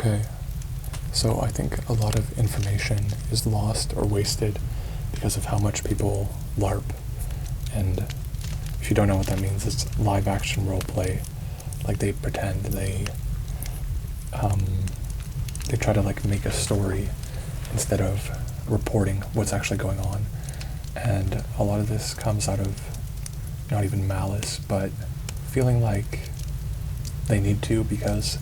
Okay, so I think a lot of information is lost or wasted because of how much people LARP. And if you don't know what that means, it's live action role play. Like they pretend they try to like make a story instead of reporting what's actually going on. And a lot of this comes out of not even malice, but feeling like they need to because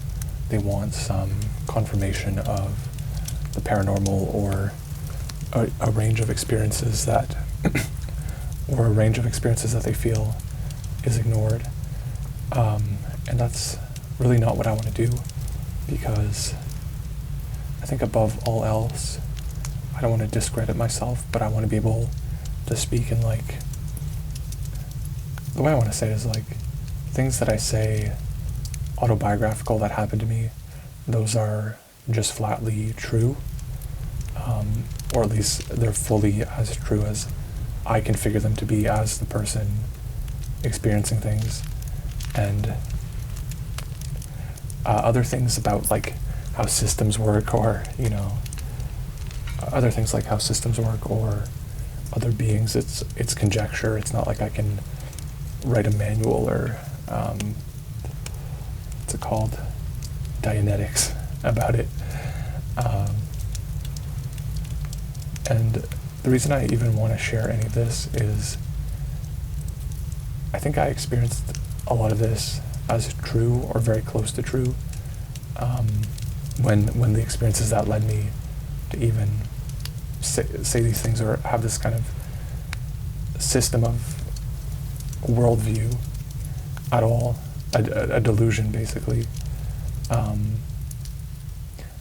they want some confirmation of the paranormal or a range of experiences that or a range of experiences that they feel is ignored. And that's really not what I want to do, because I think above all else, I don't want to discredit myself, but I want to be able to speak in like, the way I want to say it is like, things that I say autobiographical that happened to me, those are just flatly true, or at least they're fully as true as I can figure them to be as the person experiencing things. And other things about like how systems work, or other things like how systems work or other beings, it's conjecture. It's not like I can write a manual or what's it called, Dianetics about it. And the reason I even want to share any of this is I think I experienced a lot of this as true or very close to true when the experiences that led me to even say these things or have this kind of system of worldview at all, a delusion basically,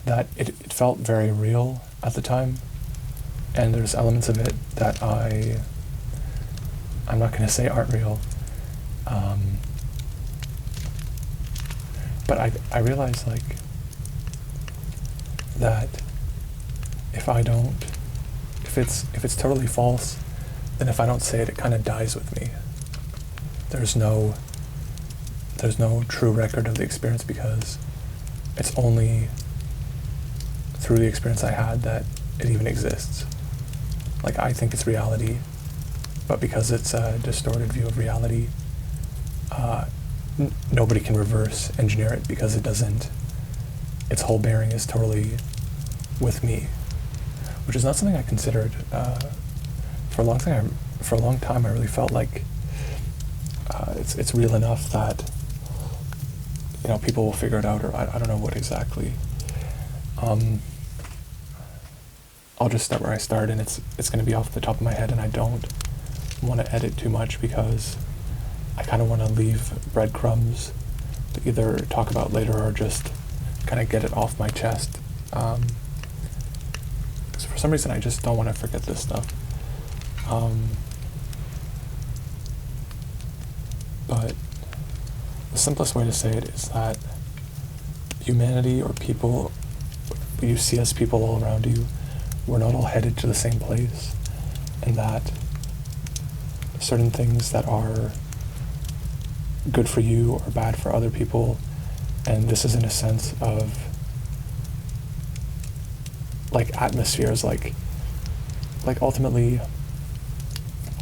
that it felt very real at the time. And there's elements of it that I'm not going to say aren't real. But I realized like that if it's totally false, then if I don't say it, it kind of dies with me. There's no true record of the experience, because it's only through the experience I had that it even exists. Like, I think it's reality, but because it's a distorted view of reality, nobody can reverse engineer it, because it doesn't, its whole bearing is totally with me, which is not something I considered. For a long time, I really felt like it's real enough that people will figure it out, or I don't know what exactly. I'll just start where I started, and it's going to be off the top of my head, and I don't want to edit too much because I kind of want to leave breadcrumbs to either talk about later or just kind of get it off my chest. Because for some reason I just don't want to forget this stuff. But the simplest way to say it is that humanity, or people, you see as people all around you, we're not all headed to the same place, and that certain things that are good for you or bad for other people, and this is in a sense of like atmospheres, like ultimately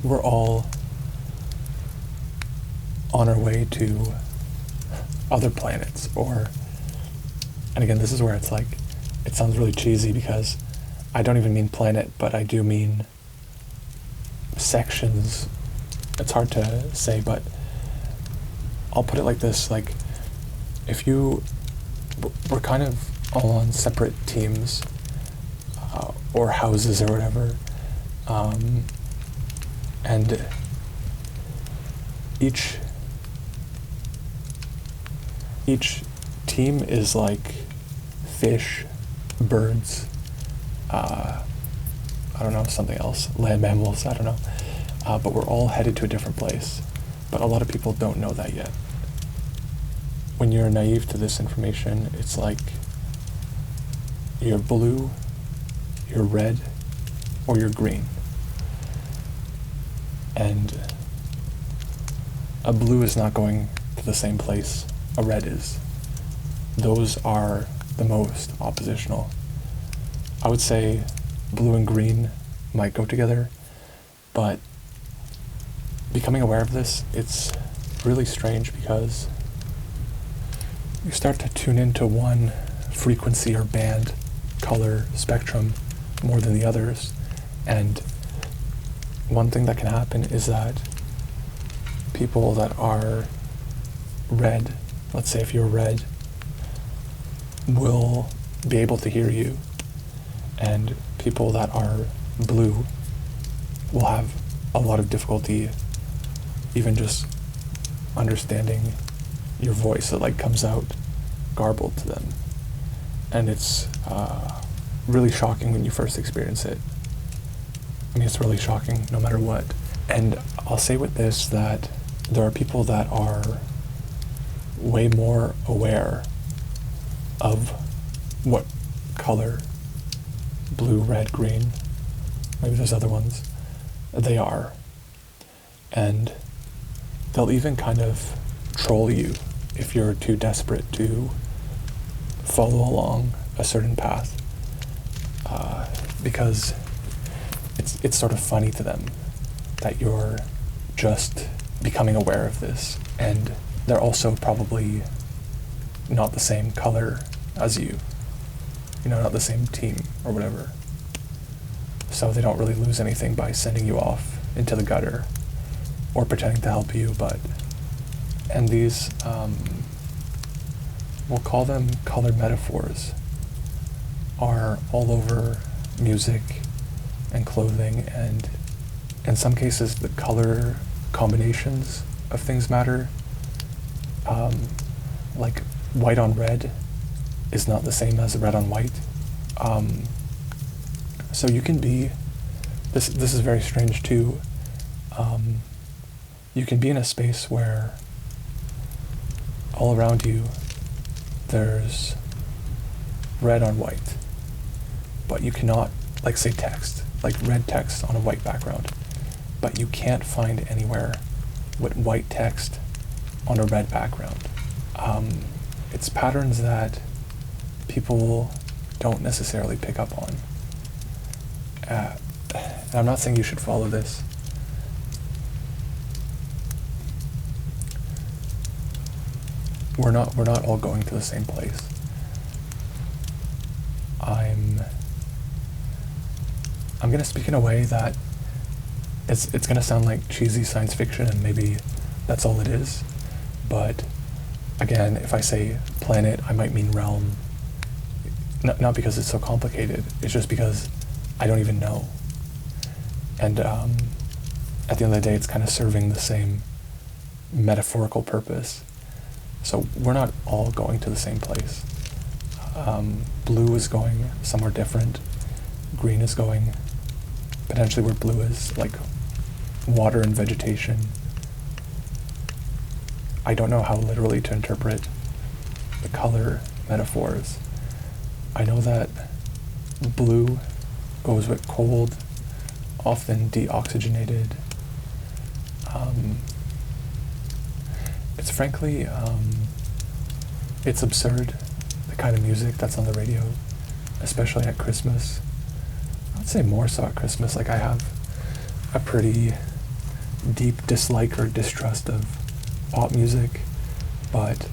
we're all on our way to other planets, and again, this is where it's like, it sounds really cheesy because I don't even mean planet, but I do mean sections. It's hard to say, but I'll put it like this, like, we're kind of all on separate teams, or houses or whatever, and each team is like fish, birds, I don't know, something else, land mammals, I don't know, but we're all headed to a different place, but a lot of people don't know that yet. When you're naive to this information, it's like you're blue, you're red, or you're green. And a blue is not going to the same place a red is. Those are the most oppositional. I would say blue and green might go together, but becoming aware of this, it's really strange because you start to tune into one frequency or band, color, spectrum more than the others, and one thing that can happen is that people that are red, let's say if you're red, will be able to hear you, and people that are blue will have a lot of difficulty even just understanding your voice. It like comes out garbled to them, and it's really shocking when you first experience it. I mean, it's really shocking no matter what. And I'll say with this that there are people that are way more aware of what color, blue, red, green, maybe there's other ones, they are. And they'll even kind of troll you if you're too desperate to follow along a certain path, because it's sort of funny to them that you're just becoming aware of this, and they're also probably not the same color as you, not the same team or whatever. So they don't really lose anything by sending you off into the gutter or pretending to help you, and these, we'll call them color metaphors, are all over music and clothing, and in some cases the color combinations of things matter. Like white on red is not the same as red on white. So you can be, this is very strange too, you can be in a space where all around you there's red on white, but you cannot, like say text, like red text on a white background, but you can't find anywhere with white text on a red background. It's patterns that people don't necessarily pick up on. And I'm not saying you should follow this. We're not all going to the same place. I'm gonna speak in a way that it's gonna sound like cheesy science fiction, and maybe that's all it is. But again, if I say planet, I might mean realm. Not because it's so complicated, it's just because I don't even know. And at the end of the day, it's kind of serving the same metaphorical purpose. So we're not all going to the same place. Blue is going somewhere different. Green is going potentially where blue is, like water and vegetation. I don't know how literally to interpret the color metaphors. I know that blue goes with cold, often deoxygenated. It's frankly, it's absurd, the kind of music that's on the radio, especially at Christmas. I'd say more so at Christmas. Like, I have a pretty deep dislike or distrust of pop music, but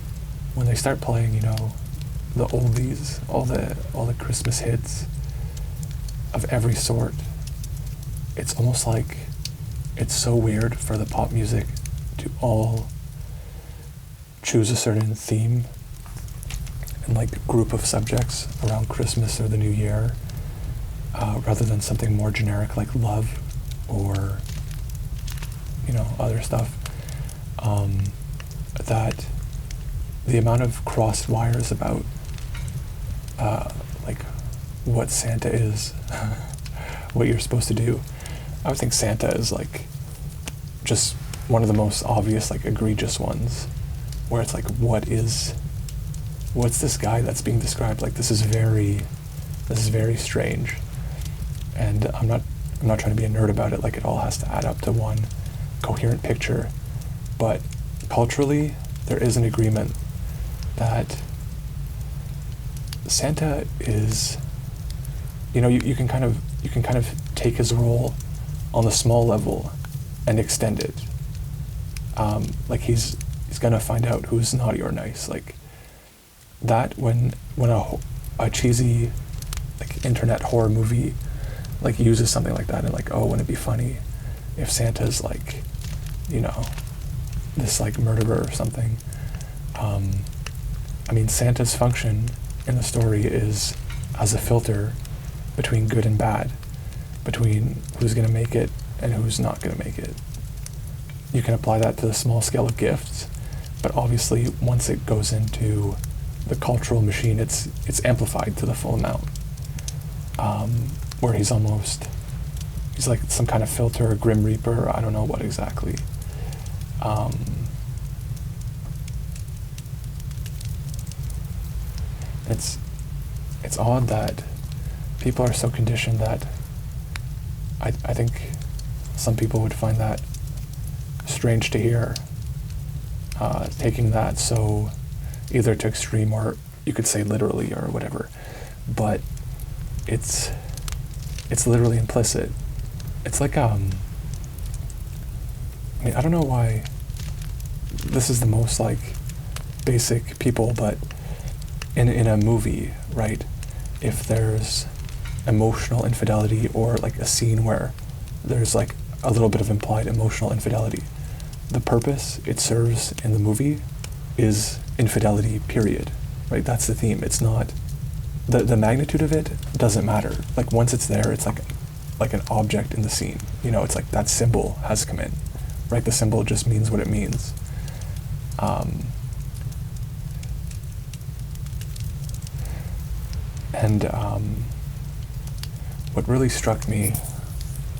when they start playing, the oldies, all the Christmas hits of every sort, it's almost like it's so weird for the pop music to all choose a certain theme and like group of subjects around Christmas or the New Year, rather than something more generic like love or other stuff. That the amount of crossed wires about like what Santa is, what you're supposed to do. I would think Santa is like just one of the most obvious, like egregious ones, where it's like, what's this guy that's being described? Like, this is very strange. And I'm not trying to be a nerd about it, like it all has to add up to one coherent picture. But culturally, there is an agreement that Santa is, you can kind of take his role on the small level and extend it. Like he's gonna find out who's naughty or nice. Like that when a cheesy like internet horror movie like uses something like that, and like, oh, wouldn't it be funny if Santa's like, this like murderer or something. I mean, Santa's function in the story is as a filter between good and bad, between who's going to make it and who's not going to make it. You can apply that to the small scale of gifts, but obviously once it goes into the cultural machine, it's amplified to the full amount, where he's like some kind of filter, a grim reaper, I don't know what exactly. It's odd that people are so conditioned that I think some people would find that strange to hear, taking that so either to extreme, or you could say literally or whatever, but it's literally implicit. It's like, I mean, I don't know why this is the most like basic people, but in a movie, right, if there's emotional infidelity or like a scene where there's like a little bit of implied emotional infidelity, the purpose it serves in the movie is infidelity, period, right? That's the theme. It's not, the magnitude of it doesn't matter. Like once it's there, it's like an object in the scene. It's like that symbol has come in, right? The symbol just means what it means. And what really struck me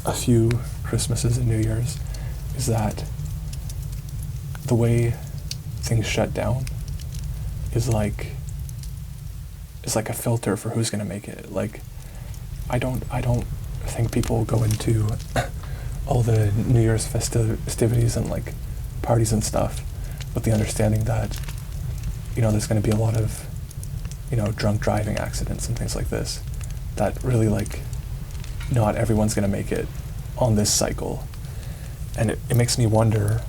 a few Christmases and New Year's is that the way things shut down is like a filter for who's going to make it. Like I don't think people go into all the New Year's festivities and like parties and stuff with the understanding that there's going to be a lot of drunk driving accidents and things like this, that really like not everyone's going to make it on this cycle. And it makes me wonder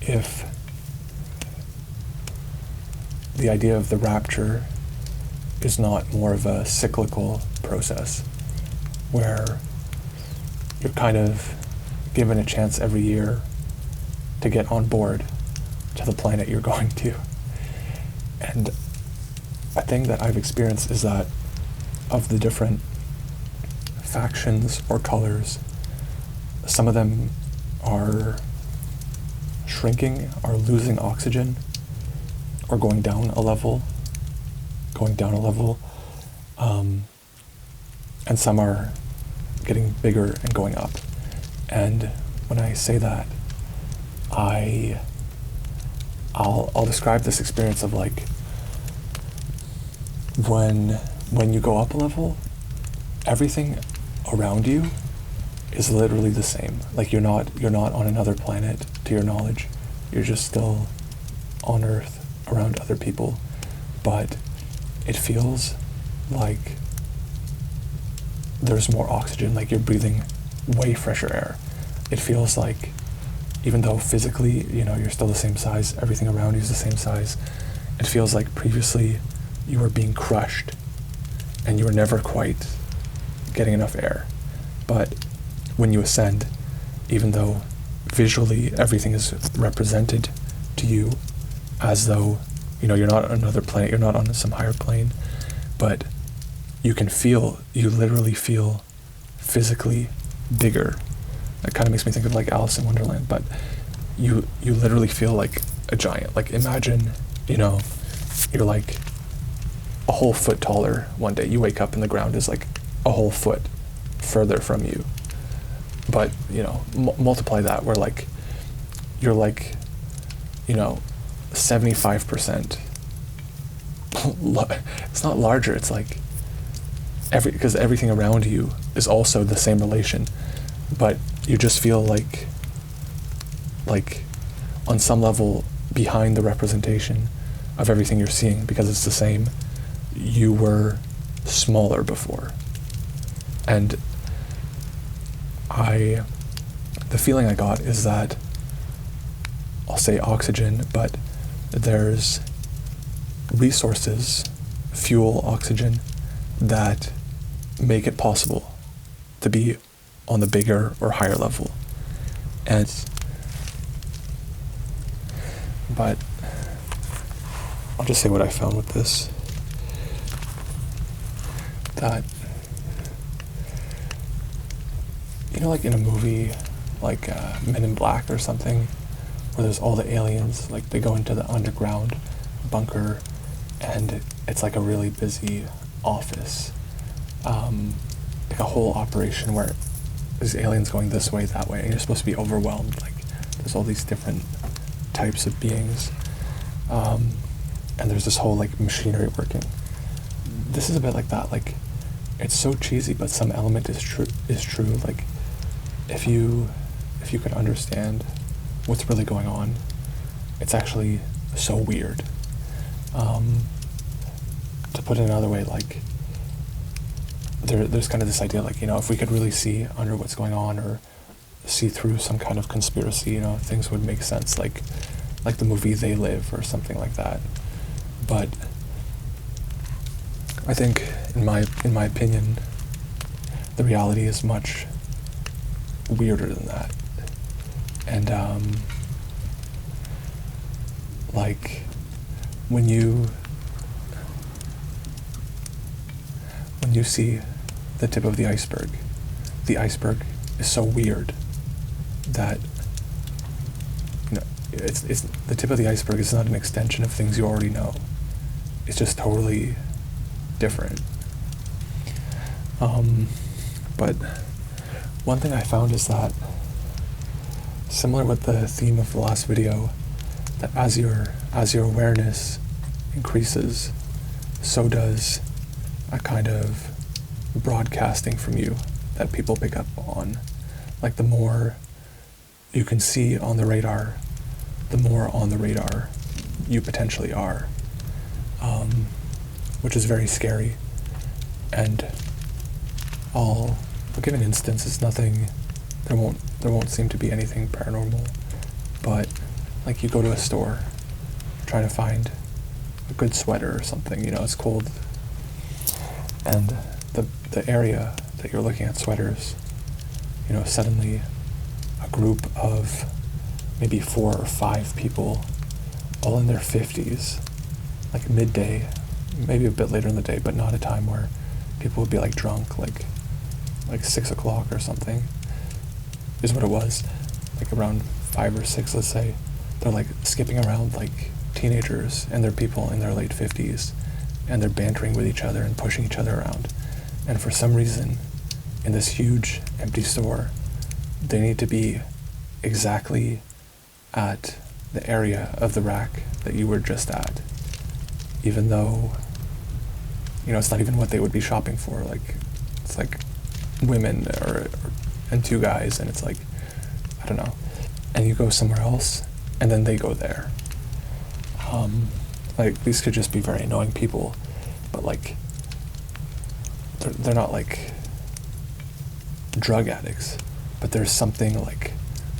if the idea of the rapture is not more of a cyclical process where you're kind of given a chance every year to get on board to the planet you're going to. And a thing that I've experienced is that of the different factions or colors, some of them are shrinking, are losing oxygen, or going down a level, and some are getting bigger and going up. And when I say that, I'll describe this experience of like when you go up a level, everything around you is literally the same. Like you're not on another planet, to your knowledge. You're just still on Earth around other people, but it feels like there's more oxygen, like you're breathing way fresher air. It feels like, even though physically, you're still the same size, everything around you is the same size, it feels like previously you were being crushed and you were never quite getting enough air. But when you ascend, even though visually everything is represented to you as though, you're not on another planet, you're not on some higher plane, but you literally feel physically bigger. That kind of makes me think of like Alice in Wonderland, but you literally feel like a giant. Like imagine, you're like a whole foot taller one day. You wake up and the ground is like a whole foot further from you. But, multiply that where like, you're like, 75%. It's not larger, it's like, because everything around you is also the same relation, but you just feel like on some level behind the representation of everything you're seeing, because it's the same. you were smaller before. And the feeling I got is that, I'll say oxygen, but there's resources, fuel, oxygen, that make it possible to be on the bigger or higher level. But I'll just say what I found with this. That, you know, like in a movie like Men in Black or something, where there's all the aliens, like they go into the underground bunker and it's like a really busy office, like a whole operation where there's aliens going this way, that way, and you're supposed to be overwhelmed. Like there's all these different types of beings, and there's this whole like machinery working. This is a bit like that. Like, it's so cheesy, but some element is true. Like, if you could understand what's really going on, it's actually so weird. To put it another way, like, there's kind of this idea, like, you know, if we could really see under what's going on or see through some kind of conspiracy, you know, things would make sense, like the movie They Live or something like that. But I think, in my opinion, the reality is much weirder than that. And like when you see the tip of the iceberg is so weird that, you know, it's the tip of the iceberg is not an extension of things you already know. It's just totally different. But one thing I found is that, similar with the theme of the last video, that as your awareness increases, so does a kind of broadcasting from you that people pick up on. Like, the more you can see on the radar, the more on the radar you potentially are, which is very scary. And I'll give an instance. It's nothing, there won't seem to be anything paranormal, but like, you go to a store trying to find a good sweater or something, you know, it's cold, and the area that you're looking at sweaters, you know, suddenly a group of maybe 4 or 5 people, all in their 50s, like midday, maybe a bit later in the day, but not a time where people would be like drunk, like 6 o'clock or something, is what it was, like around 5 or 6, let's say. They're like skipping around like teenagers, and they're people in their late 50s, and they're bantering with each other and pushing each other around. And for some reason, in this huge empty store, they need to be exactly at the area of the rack that you were just at, even though, you know, it's not even what they would be shopping for. Like, it's like women and 2 guys, and it's like, I don't know. And you go somewhere else, and then they go there. Like, these could just be very annoying people, but like, they're not like drug addicts, but there's something like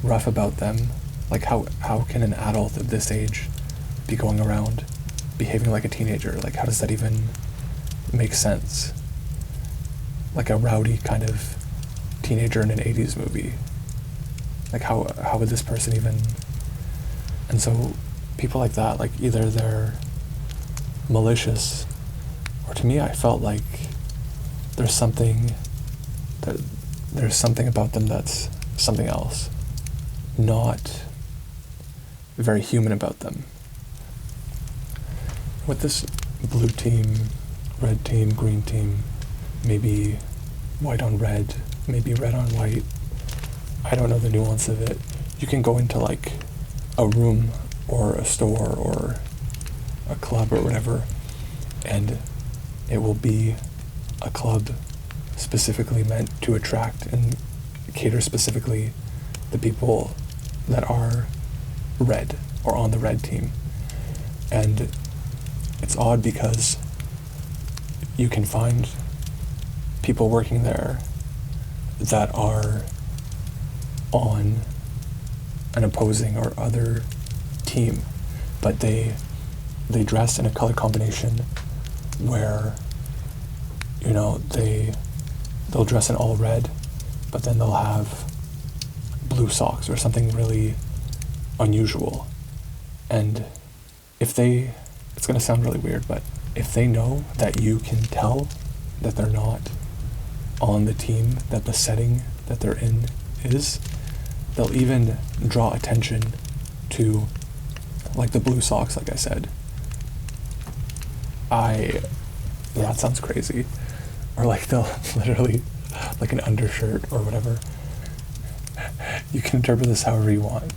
rough about them. Like, how can an adult of this age be going around behaving like a teenager? Like, how does that even make sense? Like a rowdy kind of teenager in an 80s movie. Like, how would this person even... And so people like that, like, either they're malicious, or to me I felt like there's something about them that's something else, not very human about them. With this blue team, red team, green team, maybe white on red, maybe red on white, I don't know the nuance of it. You can go into like a room or a store or a club or whatever, and it will be a club specifically meant to attract and cater specifically the people that are red or on the red team. And it's odd because you can find people working there that are on an opposing or other team, but they dress in a color combination where, you know, they'll dress in all red, but then they'll have blue socks or something really unusual. And it's going to sound really weird, but if they know that you can tell that they're not on the team that the setting that they're in is, they'll even draw attention to, like, the blue socks, like I said. Yeah, it sounds crazy. Or like they'll literally, like an undershirt or whatever. You can interpret this however you want.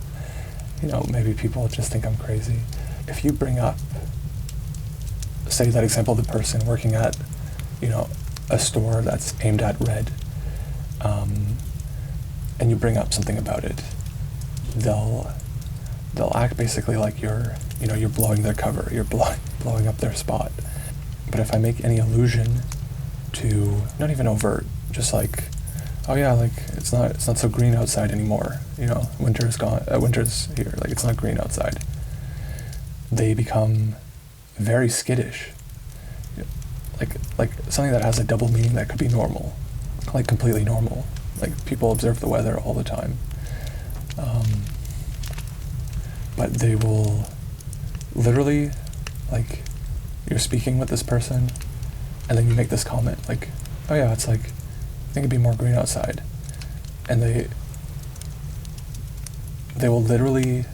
You know, maybe people just think I'm crazy. If you bring up, say that example of the person working at, you know, a store that's aimed at red, and you bring up something about it, they'll act basically like you're blowing their cover, you're blowing up their spot. But if I make any allusion to, not even overt, just like, oh yeah, like it's not so green outside anymore, you know, winter's gone, winter's here, like it's not green outside, they become very skittish. Like something that has a double meaning that could be normal, like completely normal. Like people observe the weather all the time. But they will literally, like, you're speaking with this person and then you make this comment like, oh yeah, it's like, I think it'd be more green outside. And they will literally,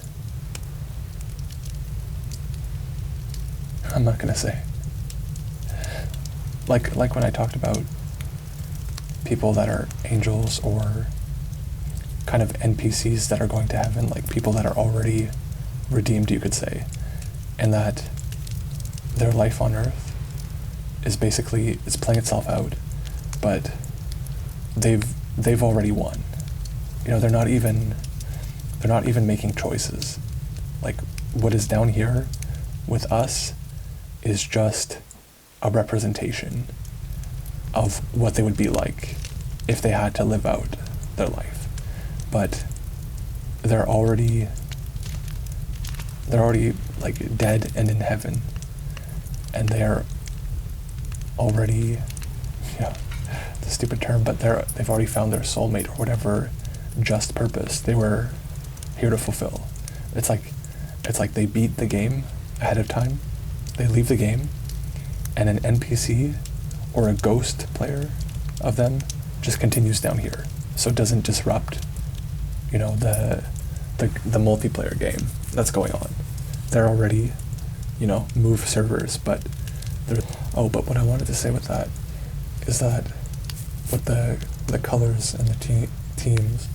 I'm not gonna say, like when I talked about people that are angels or kind of NPCs that are going to heaven, like people that are already redeemed, you could say, and that their life on earth is basically, it's playing itself out, but they've already won. You know, they're not even making choices. Like what is down here with us is just a representation of what they would be like if they had to live out their life. But they're already like dead and in heaven, and they're already, yeah, it's a stupid term, but they've already found their soulmate or whatever just purpose they were here to fulfill. It's like they beat the game ahead of time, they leave the game, and an NPC or a ghost player of them just continues down here, so it doesn't disrupt, you know, the multiplayer game that's going on. They're already, you know, move servers, but but what I wanted to say with that is that with the colors and the teams,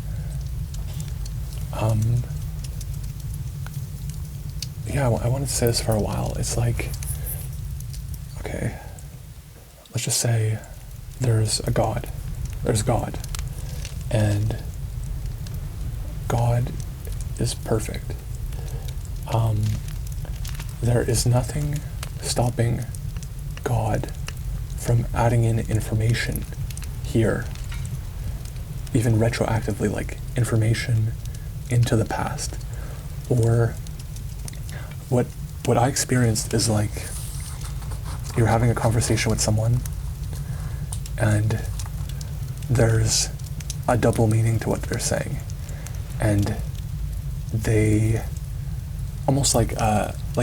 yeah, I wanted to say this for a while. It's like, okay, let's just say there's God, and God is perfect. There is nothing stopping God from adding in information here, even retroactively, like information into the past. Or what I experienced is like you're having a conversation with someone and there's a double meaning to what they're saying, and they almost like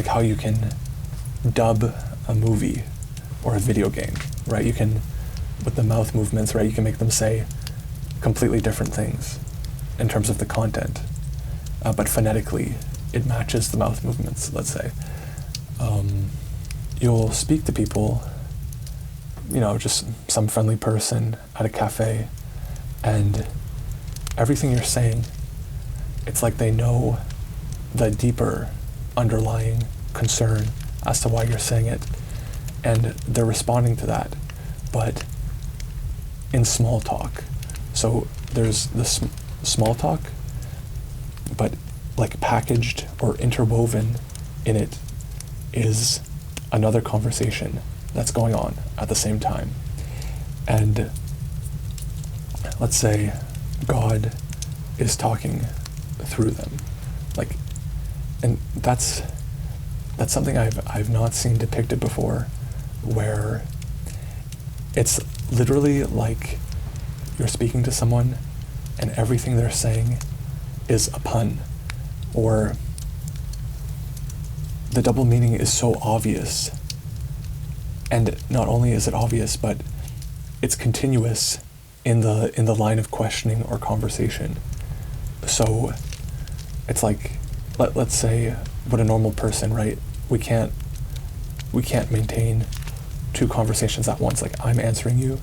how you can dub a movie or a video game, right? You can, with the mouth movements, right, you can make them say completely different things in terms of the content, but phonetically it matches the mouth movements, let's say. You'll speak to people, you know, just some friendly person at a cafe, and everything you're saying, it's like they know the deeper underlying concern as to why you're saying it, and they're responding to that, but in small talk. So there's this small talk, but like packaged or interwoven in it is another conversation that's going on at the same time. And let's say God is talking through them. Like, and that's something I've not seen depicted before, where it's literally like you're speaking to someone and everything they're saying is a pun, or the double meaning is so obvious. And not only is it obvious, but it's continuous in the line of questioning or conversation. So it's like, let's say, what a normal person, right? We can't maintain two conversations at once. Like, I'm answering you,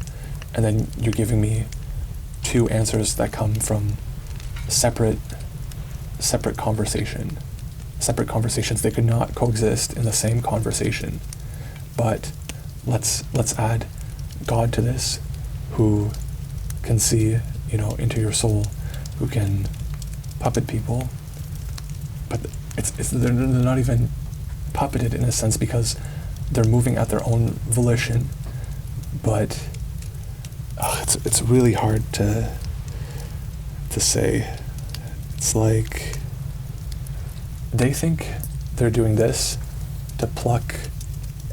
and then you're giving me two answers that come from separate conversations. They could not coexist in the same conversation. But let's add God to this, who can see, into your soul, who can puppet people. But they're not even puppeted in a sense, because they're moving at their own volition. But it's really hard to say. It's like they think they're doing this to pluck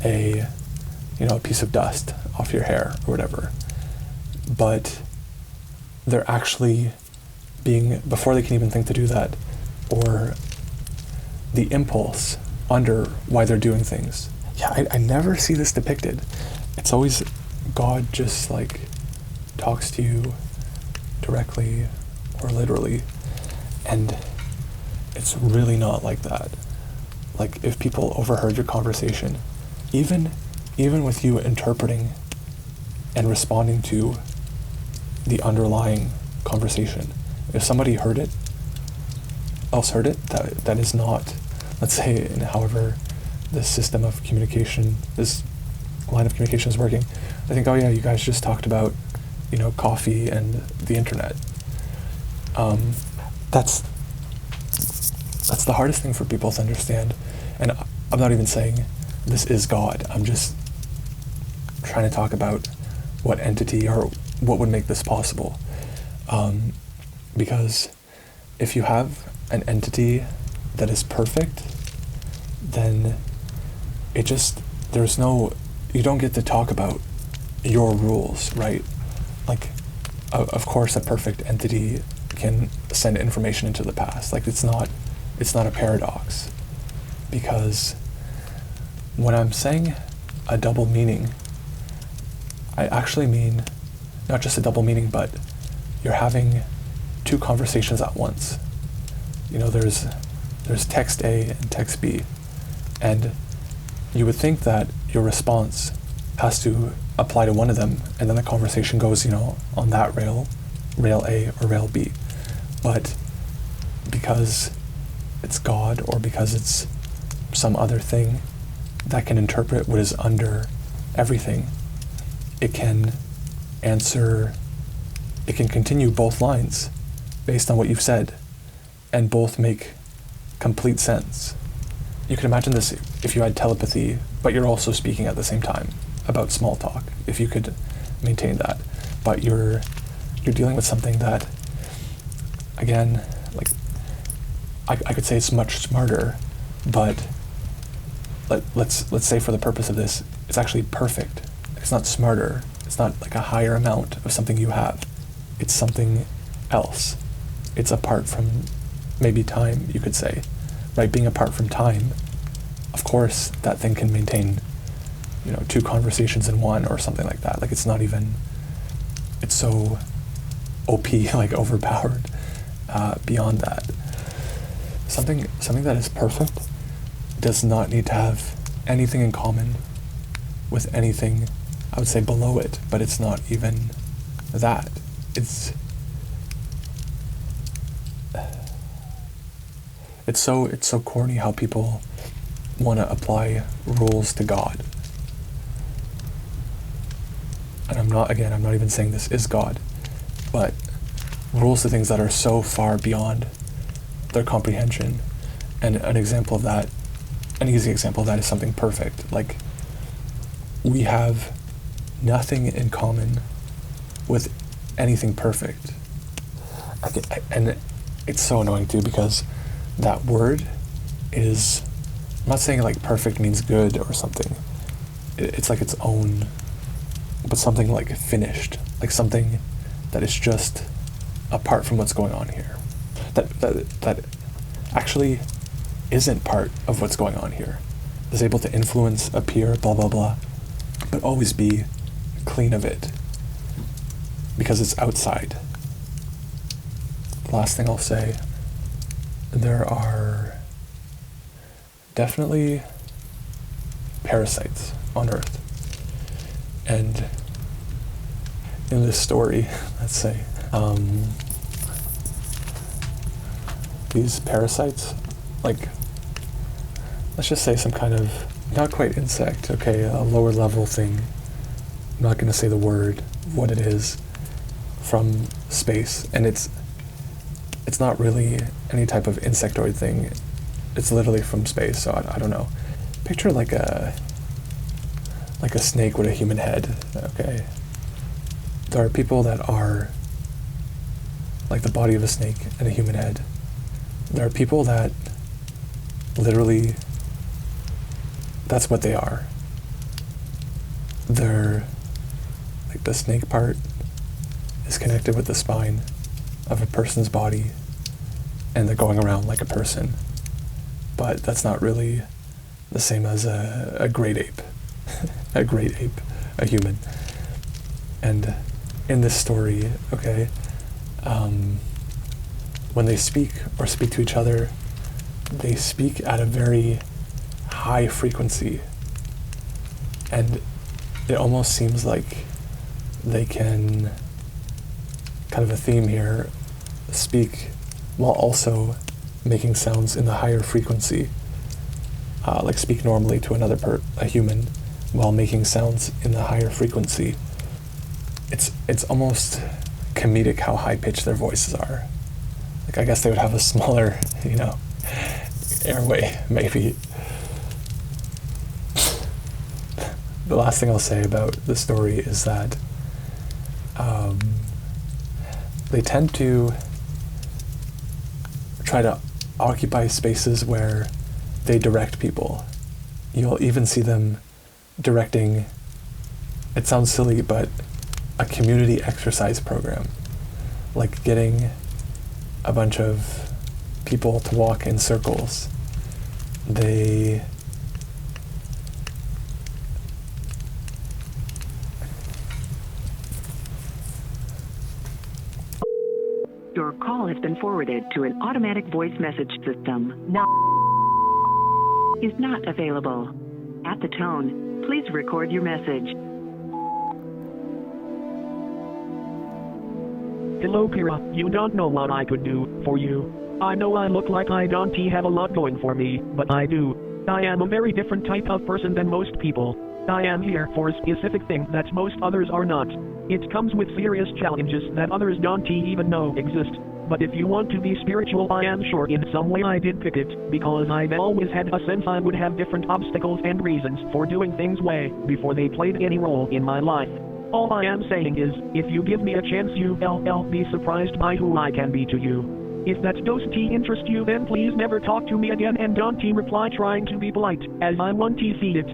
a piece of dust off your hair or whatever, but they're actually before they can even think to do that, or the impulse under why they're doing things. Yeah, I never see this depicted. It's always God just like talks to you directly or literally, and it's really not like that. Like, if people overheard your conversation, even with you interpreting and responding to the underlying conversation, if somebody else heard it, that is not, let's say, in however this system of communication, this line of communication is working, I think, oh yeah, you guys just talked about, coffee and the internet. That's the hardest thing for people to understand. And I'm not even saying this is God. I'm just trying to talk about what entity or what would make this possible. Because if you have an entity that is perfect, then you don't get to talk about your rules, right? Like, of course a perfect entity can send information into the past. Like, it's not a paradox, because when I'm saying a double meaning, I actually mean not just a double meaning, but you're having two conversations at once. There's text A and text B, and you would think that your response has to apply to one of them, and then the conversation goes, on that rail A or rail B. But because it's God, or because it's some other thing that can interpret what is under everything, it can continue both lines based on what you've said, and both make complete sense. You can imagine this if you had telepathy, but you're also speaking at the same time about small talk, if you could maintain that. But you're dealing with something that, again, like, I could say it's much smarter, but let's say for the purpose of this, it's actually perfect. It's not smarter. It's not like a higher amount of something you have. It's something else. It's apart from maybe time, you could say. Right? Being apart from time, of course, that thing can maintain, two conversations in one or something like that. Like, it's so OP, like overpowered, beyond that. Something that is perfect does not need to have anything in common with anything, I would say, below it, but it's not even that. It's so corny how people want to apply rules to God. And I'm not even saying this is God, but rules to things that are so far beyond their comprehension. And an easy example of that is something perfect. Like, we have nothing in common with anything perfect. And it's so annoying too, because that word is, I'm not saying like perfect means good or something. It's like its own, but something like finished, like something that is just apart from what's going on here. That actually isn't part of what's going on here. Is able to influence, appear, blah, blah, blah, but always be clean of it because it's outside. Last thing I'll say, there are definitely parasites on Earth. And in this story, let's say, these parasites, like, let's just say some kind of, not quite insect, okay, a lower level thing. I'm not going to say the word, what it is, from space. And it's not really any type of insectoid thing. It's literally from space, so I don't know. Picture like a snake with a human head, okay? There are people that are like the body of a snake and a human head. There are people that literally, that's what they are. They're, like the snake part is connected with the spine of a person's body, and they're going around like a person. But that's not really the same as a great ape. A great ape, a human. And in this story, okay, when they speak or speak to each other, they speak at a very high frequency. And it almost seems like they can, kind of a theme here, speak while also making sounds in the higher frequency. Like speak normally to a human, while making sounds in the higher frequency. It's almost comedic how high-pitched their voices are. Like, I guess they would have a smaller, airway, maybe. The last thing I'll say about the story is that they tend to try to occupy spaces where they direct people. You'll even see them directing, it sounds silly, but a community exercise program. Like getting a bunch of people to walk in circles. Your call has been forwarded to an automatic voice message system. Now is not available. At the tone, please record your message. Hello Kira, you don't know what I could do for you. I know I look like I don't have a lot going for me, but I do. I am a very different type of person than most people. I am here for a specific thing that most others are not. It comes with serious challenges that others don't even know exist. But if you want to be spiritual, I am sure in some way I did pick it, because I've always had a sense I would have different obstacles and reasons for doing things way before they played any role in my life. All I am saying is, if you give me a chance, you'll be surprised by who I can be to you. If that doesn't interest you, then please never talk to me again and don't reply trying to be polite, as I won't see it.